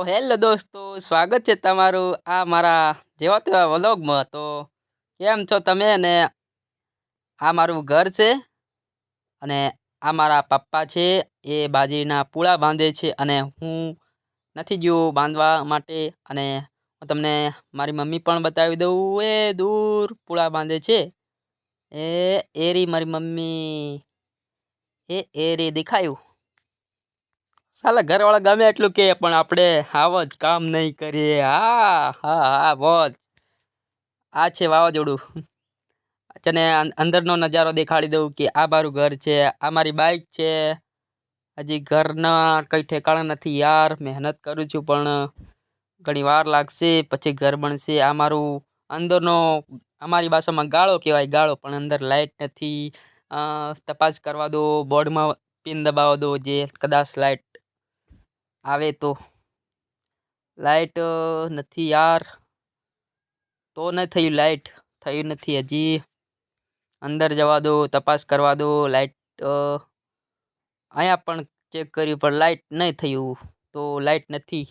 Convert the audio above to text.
Hello દોસ્તો, સ્વાગત છે તમારું આ મારા જેવા તેવા વ્લોગમાં. તો કેમ છો તમે? ને આ મારું ઘર છે અને આ મારા પપ્પા છે. એ બાજરીના પૂળા બાંધે છે અને હું નથી ગયો બાંધવા માટે. અને હું તમને મારી મમ્મી પણ બતાવી દઉં. એ દૂર પૂળા બાંધે છે. એ એરી મારી મમ્મી. એરી દેખાયું. સાલા ઘરવાળા ગમે એટલું કે પણ આપણે આવ જ કામ નહીં કરીએ. હા હા હા બોજ. આ છે વાવાઝોડું. તને અંદરનો નજારો દેખાડી દઉં કે આ મારું ઘર છે, આ મારી બાઈક છે. હજી ઘરના કઈ ઠેકાણા નથી યાર. મહેનત કરું છું પણ ઘણી વાર લાગશે પછી ઘર બનશે. આ મારું અંદરનો અમારી ભાષામાં ગાળો કહેવાય, ગાળો. પણ અંદર લાઈટ નથી. તપાસ કરવા દો, બોર્ડમાં પિન દબાવવા દો, જે કદાચ લાઈટ આવે તો. લાઈટ નથી યાર. તો ન થયું લાઈટ. થયું નથી હજી. અંદર જવા દો, તપાસ કરવા દો. લાઈટ અહીંયા પણ ચેક કર્યું પણ લાઈટ નહીં થયું. તો લાઈટ નથી.